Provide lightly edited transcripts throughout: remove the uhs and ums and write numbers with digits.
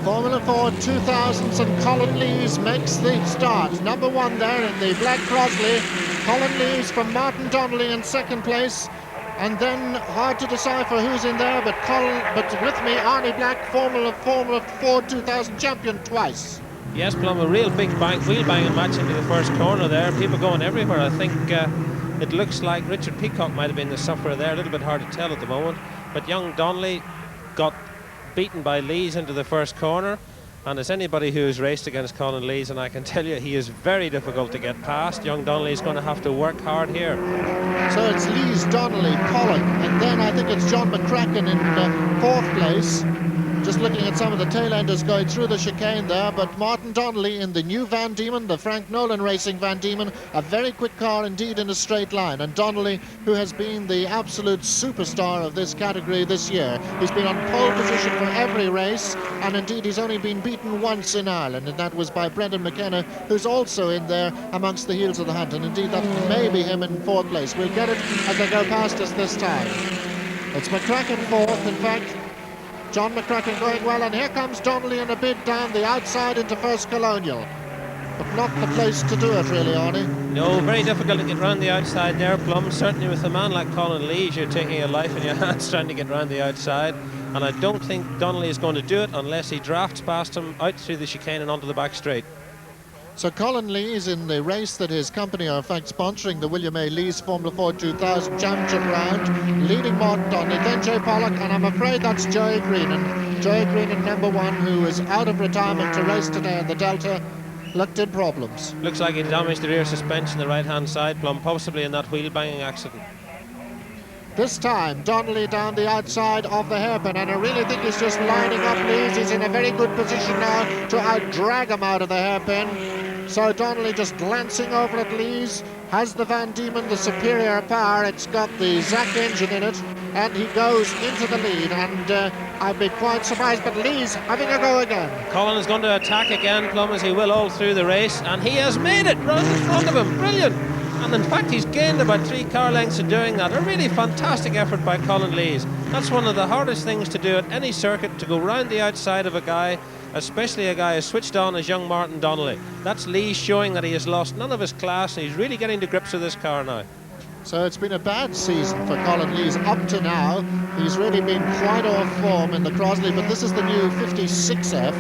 Formula 4 2000s, and Colin Lees makes the start. Number 1 there in the black Crosley. Colin Lees from Martin Donnelly in second place. And then hard to decipher who's in there, but with me, Arnie Black, Formula 4 2000 champion twice. Yes, Plum, a real big wheel banging match into the first corner there. People going everywhere. I think it looks like Richard Peacock might have been the sufferer there. A little bit hard to tell at the moment. But young Donnelly got beaten by Lees into the first corner. And as anybody who has raced against Colin Lees, and I can tell you he is very difficult to get past. Young Donnelly is going to have to work hard here. So it's Lees, Donnelly, Colin, and then I think it's John McCracken in fourth place. Just looking at some of the tail-enders going through the chicane there, but Martin Donnelly in the new Van Diemen, the Frank Nolan Racing Van Diemen, a very quick car indeed in a straight line. And Donnelly, who has been the absolute superstar of this category this year, he's been on pole position for every race, and indeed he's only been beaten once in Ireland, and that was by Brendan McKenna, who's also in there amongst the heels of the hunt, and indeed that may be him in fourth place. We'll get it as they go past us this time. It's McCracken fourth, in fact. John McCracken going well, and here comes Donnelly in a bid down the outside into First Colonial. But not the place to do it, really, Arnie. No, very difficult to get round the outside there, Plum. Certainly with a man like Colin Lees, you're taking your life in your hands trying to get round the outside. And I don't think Donnelly is going to do it unless he drafts past him out through the chicane and onto the back straight. So Colin Lees in the race that his company are in fact sponsoring, the William A. Lees Formula 4 2000 Championship round, leading Martin Donnelly, then Jay Pollock, and I'm afraid that's Joey Green. And Joey Green in number 1, who is out of retirement to race today in the Delta, looked in problems. Looks like he damaged the rear suspension, the right-hand side, Plum, possibly in that wheel-banging accident. This time, Donnelly down the outside of the hairpin, and I really think he's just lining up Lees. He's in a very good position now to out-drag him out of the hairpin. So Donnelly just glancing over at Lees, has the Van Diemen, the superior power. It's got the Zach engine in it, and he goes into the lead, and I'd be quite surprised, but Lees having a go again. Colin is going to attack again, Plum, as he will all through the race, and he has made it round in front of him. Brilliant! And in fact he's gained about 3 car lengths in doing that. A really fantastic effort by Colin Lees. That's one of the hardest things to do at any circuit, to go round the outside of a guy, especially a guy as switched on as young Martin Donnelly. That's Lees showing that he has lost none of his class, and he's really getting to grips with this car now. So it's been a bad season for Colin Lees up to now. He's really been quite off form in the Crosley, but this is the new 56F.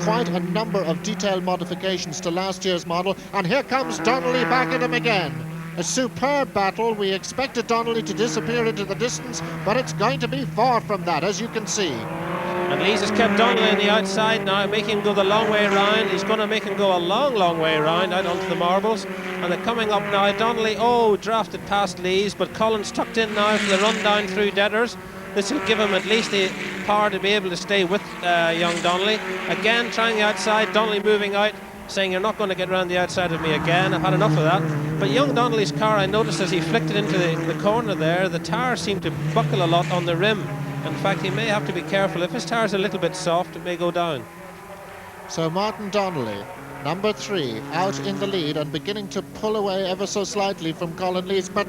Quite a number of detailed modifications to last year's model. And here comes Donnelly back at him again. A superb battle. We expected Donnelly to disappear into the distance, but it's going to be far from that, as you can see. And Lees has kept Donnelly on the outside now, making him go the long way round. He's going to make him go a long, long way round out onto the marbles. And they're coming up now. Donnelly, drafted past Lees, but Colin's tucked in now for the run down through Deaders. This will give him at least the power to be able to stay with young Donnelly. Again, trying the outside, Donnelly moving out, saying, you're not going to get around the outside of me again. I've had enough of that. But young Donnelly's car, I noticed as he flicked it into the corner there, the tyres seemed to buckle a lot on the rim. In fact, he may have to be careful. If his tyre's a little bit soft, it may go down. So Martin Donnelly, number 3, out in the lead and beginning to pull away ever so slightly from Colin Lees, but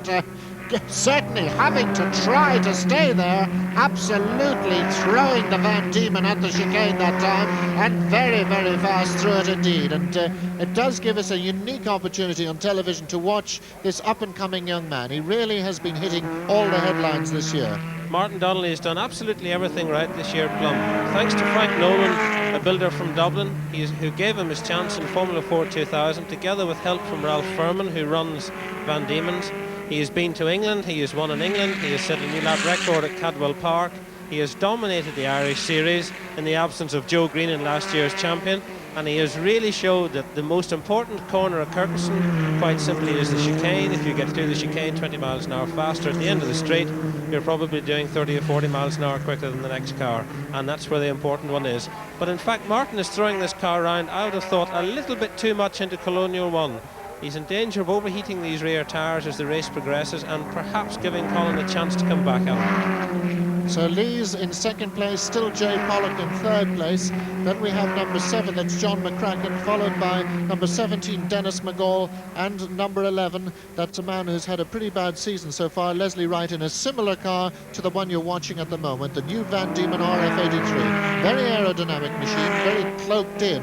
certainly having to try to stay there, absolutely throwing the Van Diemen at the chicane that time, and very, very fast through it indeed. And it does give us a unique opportunity on television to watch this up-and-coming young man. He really has been hitting all the headlines this year. Martin Donnelly has done absolutely everything right this year, Plum. Thanks to Frank Nolan, a builder from Dublin, who gave him his chance in Formula 4 2000, together with help from Ralph Furman, who runs Van Diemen's. He has been to England, he has won in England, he has set a new lap record at Cadwell Park, he has dominated the Irish Series in the absence of Joe Green in last year's champion, and he has really showed that the most important corner at Kirkistown, quite simply, is the chicane. If you get through the chicane 20 miles an hour faster at the end of the straight, you're probably doing 30 or 40 miles an hour quicker than the next car, and that's where the important one is. But in fact, Martin is throwing this car around, I would have thought, a little bit too much into Colonial 1. He's in danger of overheating these rear tyres as the race progresses, and perhaps giving Colin a chance to come back at him. So Lees in second place, still Jay Pollock in third place. Then we have number 7, that's John McCracken, followed by number 17, Dennis McGall, and number 11, that's a man who's had a pretty bad season so far, Leslie Wright, in a similar car to the one you're watching at the moment, the new Van Diemen RF83. Very aerodynamic machine, very cloaked in,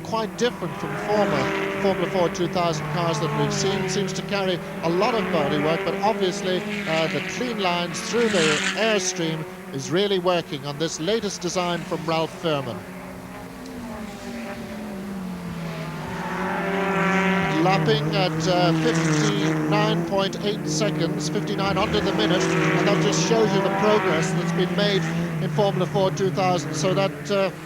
quite different from former Formula 4 2000 cars that we've seen. Seems to carry a lot of bodywork, but obviously the clean lines through the airstream is really working on this latest design from Ralph Furman. Lapping at 59.8 seconds, 59 under the minute, and that just shows you the progress that's been made in Formula 4 2000. So that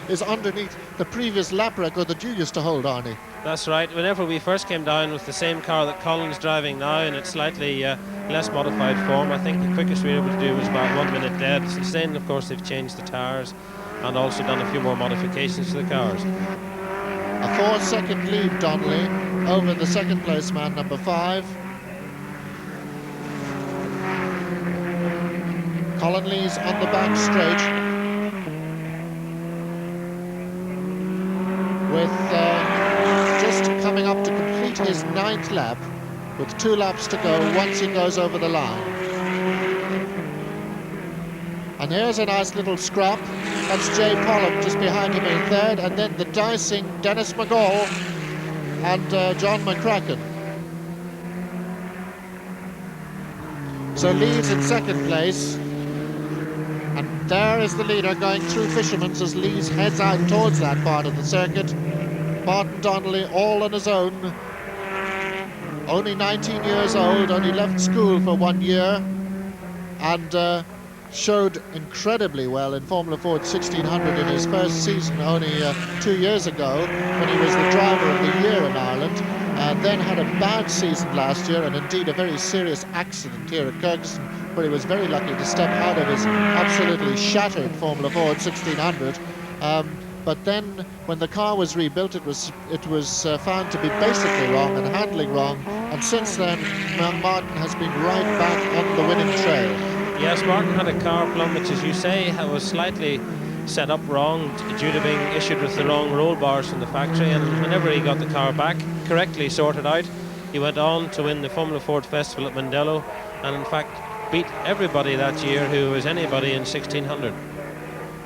is underneath the previous lap record that you used to hold, Arnie. That's right. Whenever we first came down with the same car that Colin's driving now in its slightly less modified form, I think the quickest we were able to do was about 1 minute dead. Since then, of course, they've changed the tyres and also done a few more modifications to the cars. A 4-second lead, Donnelly, over the second place man, number 5. Colin Lees on the back straight with just coming up to complete his 9th lap with 2 laps to go once he goes over the line. And here's a nice little scrap. That's Jay Pollock just behind him in third, and then the dicing Dennis McGall and John McCracken. So Lees in second place, and there is the leader going through Fisherman's as Lees heads out towards that part of the circuit. Martin Donnelly all on his own, only 19 years old, only left school for 1 year, and showed incredibly well in Formula Ford 1600 in his first season only 2 years ago when he was the driver of the year in Ireland, then had a bad season last year and indeed a very serious accident here at Kirkistown where he was very lucky to step out of his absolutely shattered Formula Ford 1600. But then when the car was rebuilt, it was found to be basically wrong and handling wrong, and since then Martin has been right back on the winning trail. Yes, Martin had a car, Plum, which, as you say, was slightly set up wrong due to being issued with the wrong roll bars from the factory, and whenever he got the car back, correctly sorted out, he went on to win the Formula Ford Festival at Mandello, and in fact beat everybody that year who was anybody in 1600.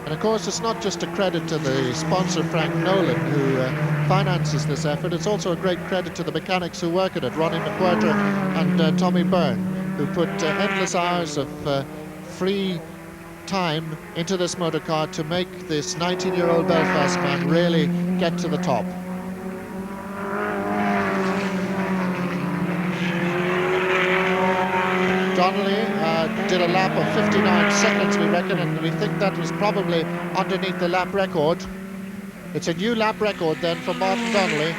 And of course, it's not just a credit to the sponsor Frank Nolan who finances this effort, it's also a great credit to the mechanics who work at it, Ronnie McWhirter and Tommy Byrne, who put endless hours of free time into this motor car to make this 19-year-old Belfast man really get to the top. Donnelly did a lap of 59 seconds, we reckon, and we think that was probably underneath the lap record. It's a new lap record then for Martin Donnelly.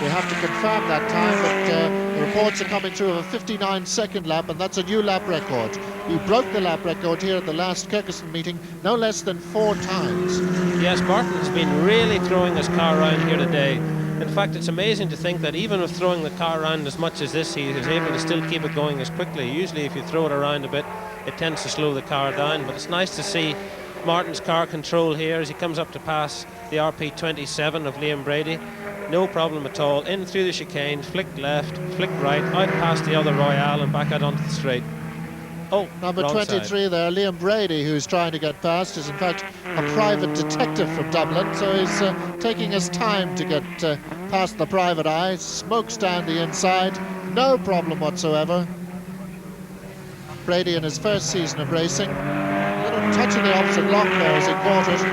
We have to confirm that time, but the reports are coming through of a 59-second lap, and that's a new lap record. He broke the lap record here at the last Kirkistown meeting no less than 4 times. Yes, Martin's been really throwing his car around here today. In fact, it's amazing to think that even with throwing the car around as much as this, he is able to still keep it going as quickly. Usually if you throw it around a bit, it tends to slow the car down, but it's nice to see Martin's car control here as he comes up to pass the RP27 of Liam Brady. No problem at all. In through the chicane, flick left, flick right, out past the other Royale and back out onto the straight. Oh, number 23 side there, Liam Brady, who's trying to get past, is in fact a private detective from Dublin, so he's taking his time to get past the private eye. Smokes down the inside, no problem whatsoever. Brady in his first season of racing. A little touch of the opposite lock there as he caught it.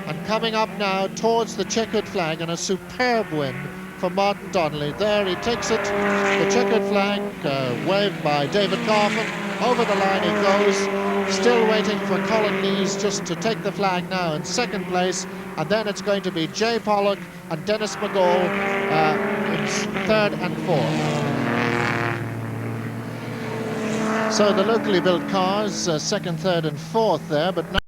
And coming up now towards the checkered flag, and a superb win for Martin Donnelly. There he takes it, the checkered flag waved by David Coffin. Over the line he goes, still waiting for Colin Lees just to take the flag now in second place, and then it's going to be Jay Pollock and Dennis McGall in third and fourth. So the locally built cars, second, third and fourth there, but now